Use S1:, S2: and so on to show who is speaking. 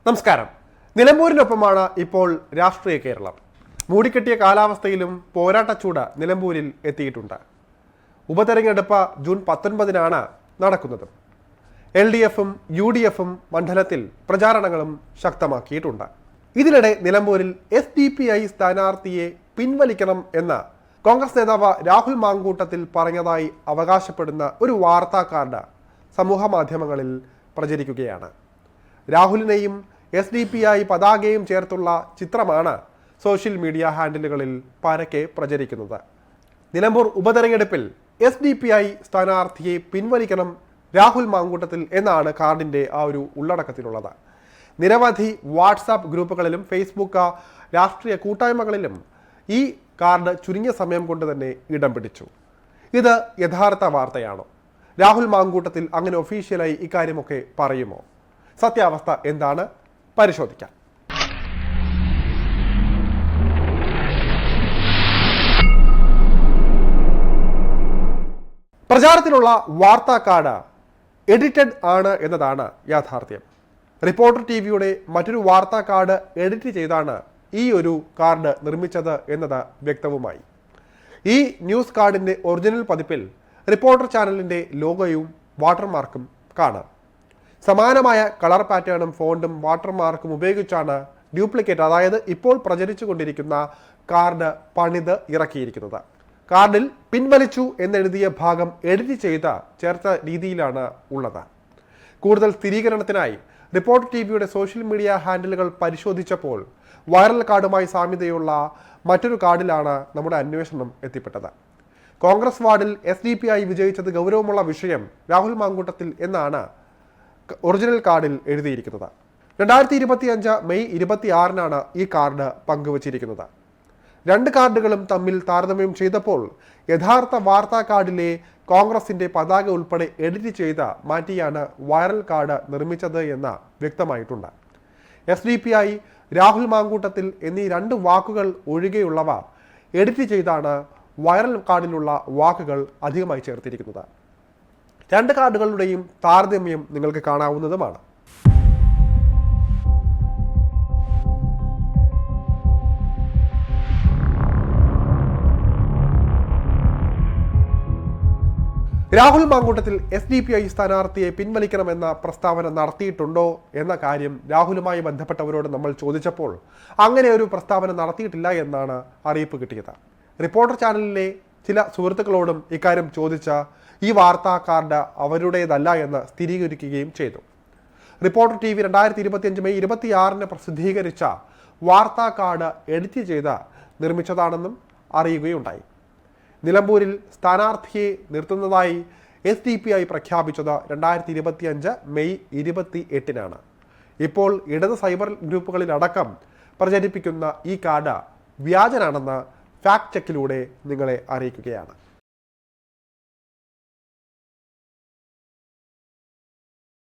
S1: നമസ്കാരം. നിലമ്പൂരിനൊപ്പമാണ് ഇപ്പോൾ രാഷ്ട്രീയ കേരളം. മൂടിക്കെട്ടിയ കാലാവസ്ഥയിലും പോരാട്ടച്ചൂട് നിലമ്പൂരിൽ എത്തിയിട്ടുണ്ട്. ഉപതെരഞ്ഞെടുപ്പ് ജൂൺ 19-നാണ് നടക്കുന്നത്. LDFും UDFും മണ്ഡലത്തിൽ പ്രചാരണങ്ങളും ശക്തമാക്കിയിട്ടുണ്ട്. ഇതിനിടെ നിലമ്പൂരിൽ SDPI സ്ഥാനാർത്ഥിയെ പിൻവലിക്കണം എന്ന കോൺഗ്രസ് നേതാവ് രാഹുൽ മാങ്കൂട്ടത്തിൽ പറഞ്ഞതായി അവകാശപ്പെടുന്ന ഒരു വാർത്താ കാർഡ് സമൂഹ മാധ്യമങ്ങളിൽ പ്രചരിക്കുകയാണ്. രാഹുലിനെയും SDPI പതാകയും ചേർത്തുള്ള ചിത്രമാണ് സോഷ്യൽ മീഡിയ ഹാൻഡിലുകളിൽ പരക്കെ പ്രചരിക്കുന്നത്. നിലമ്പൂർ ഉപതെരഞ്ഞെടുപ്പിൽ SDPI സ്ഥാനാർത്ഥിയെ പിൻവലിക്കണം രാഹുൽ മാങ്കൂട്ടത്തിൽ എന്നാണ് കാർഡിൻ്റെ ആ ഒരു ഉള്ളടക്കത്തിലുള്ളത്. നിരവധി വാട്സാപ്പ് ഗ്രൂപ്പുകളിലും ഫേസ്ബുക്ക് രാഷ്ട്രീയ കൂട്ടായ്മകളിലും ഈ കാർഡ് ചുരുങ്ങിയ സമയം കൊണ്ട് തന്നെ ഇടം പിടിച്ചു. ഇത് യഥാർത്ഥ വാർത്തയാണോ? രാഹുൽ മാങ്കൂട്ടത്തിൽ അങ്ങനെ ഒഫീഷ്യലായി ഇക്കാര്യമൊക്കെ പറയുമോ? സത്യാവസ്ഥ എന്താണ്? പരിശോധിക്കാം. പ്രചാരത്തിലുള്ള വാർത്താ കാർഡ് എഡിറ്റഡ് ആണ് എന്നതാണ് യാഥാർത്ഥ്യം. റിപ്പോർട്ടർ TVയുടെ മറ്റൊരു വാർത്താ കാർഡ് എഡിറ്റ് ചെയ്താണ് ഈ ഒരു കാർഡ് നിർമ്മിച്ചത് എന്നത് വ്യക്തവുമായി. ഈ ന്യൂസ് കാർഡിൻ്റെ ഒറിജിനൽ പതിപ്പിൽ റിപ്പോർട്ടർ ചാനലിൻ്റെ ലോഗോയും വാട്ടർമാർക്കും കാണാം. സമാനമായ കളർ പാറ്റേണും ഫോണ്ടും വാട്ടർമാർക്കും ഉപയോഗിച്ചാണ് ഡ്യൂപ്ലിക്കേറ്റ്, അതായത് ഇപ്പോൾ പ്രചരിച്ചു കൊണ്ടിരിക്കുന്ന കാർഡ് പണിത് ഇറക്കിയിരിക്കുന്നത്. കാർഡിൽ പിൻവലിച്ചു എന്നെഴുതിയ ഭാഗം എഡിറ്റ് ചെയ്ത് ചേർത്ത രീതിയിലാണ് ഉള്ളത്. കൂടുതൽ സ്ഥിരീകരണത്തിനായി റിപ്പോർട്ടർ TVയുടെ സോഷ്യൽ മീഡിയ ഹാൻഡിലുകൾ പരിശോധിച്ചപ്പോൾ വൈറൽ കാർഡുമായി സാമ്യതയുള്ള മറ്റൊരു കാർഡിലാണ് നമ്മുടെ അന്വേഷണം എത്തിപ്പെട്ടത്. കോൺഗ്രസ് വാർഡിൽ SDPI വിജയിച്ചത് ഗൗരവമുള്ള വിഷയം രാഹുൽ മാങ്കൂട്ടത്തിൽ എന്നാണ് ഒറിജിനൽ കാർഡിൽ എഴുതിയിരിക്കുന്നത്. 2025 മെയ് 26-നാണ് ഈ കാർഡ് പങ്കുവച്ചിരിക്കുന്നത്. രണ്ട് കാർഡുകളും തമ്മിൽ താരതമ്യം ചെയ്തപ്പോൾ യഥാർത്ഥ വാർത്താ കാർഡിലെ കോൺഗ്രസിൻ്റെ പതാക ഉൾപ്പെടെ എഡിറ്റ് ചെയ്ത് മാറ്റിയാണ് വൈറൽ കാർഡ് നിർമ്മിച്ചത് എന്ന് വ്യക്തമായിട്ടുണ്ട്. SDPI, രാഹുൽ മാങ്കൂട്ടത്തിൽ എന്നീ രണ്ട് വാക്കുകൾ ഒഴികെയുള്ളവ എഡിറ്റ് ചെയ്താണ് വൈറൽ കാർഡിലുള്ള വാക്കുകൾ അധികമായി ചേർത്തിരിക്കുന്നത്. രണ്ട് കാർഡുകളുടെയും താരതമ്യം നിങ്ങൾക്ക് കാണാവുന്നതുമാണ്. രാഹുൽ മാങ്കൂട്ടത്തിൽ SDPI സ്ഥാനാർത്ഥിയെ പിൻവലിക്കണമെന്ന പ്രസ്താവന നടത്തിയിട്ടുണ്ടോ എന്ന കാര്യം രാഹുലുമായി ബന്ധപ്പെട്ടവരോട് നമ്മൾ ചോദിച്ചപ്പോൾ അങ്ങനെ ഒരു പ്രസ്താവന നടത്തിയിട്ടില്ല എന്നാണ് അറിയിപ്പ് കിട്ടിയത്. റിപ്പോർട്ടർ ചാനലിലെ ചില സുഹൃത്തുക്കളോടും ഇക്കാര്യം ചോദിച്ച ഈ വാർത്താ കാർഡ് അവരുടേതല്ല എന്ന് സ്ഥിരീകരിക്കുകയും ചെയ്തു. റിപ്പോർട്ടർ TV 2025 മെയ് 26-ന് പ്രസിദ്ധീകരിച്ച വാർത്താ കാർഡ് എഡിറ്റ് ചെയ്ത് നിർമ്മിച്ചതാണെന്നും അറിയുകയുണ്ടായി. നിലമ്പൂരിൽ സ്ഥാനാർത്ഥിയെ നിർത്തുന്നതായി SDPI പ്രഖ്യാപിച്ചത് 2025 മെയ് 28-നാണ്. ഇപ്പോൾ ഇടത് സൈബർ ഗ്രൂപ്പുകളിലടക്കം പ്രചരിപ്പിക്കുന്ന ഈ കാർഡ് വ്യാജനാണെന്ന് ഫാക്ട് ചെക്കിലൂടെ നിങ്ങളെ അറിയിക്കുകയാണ്.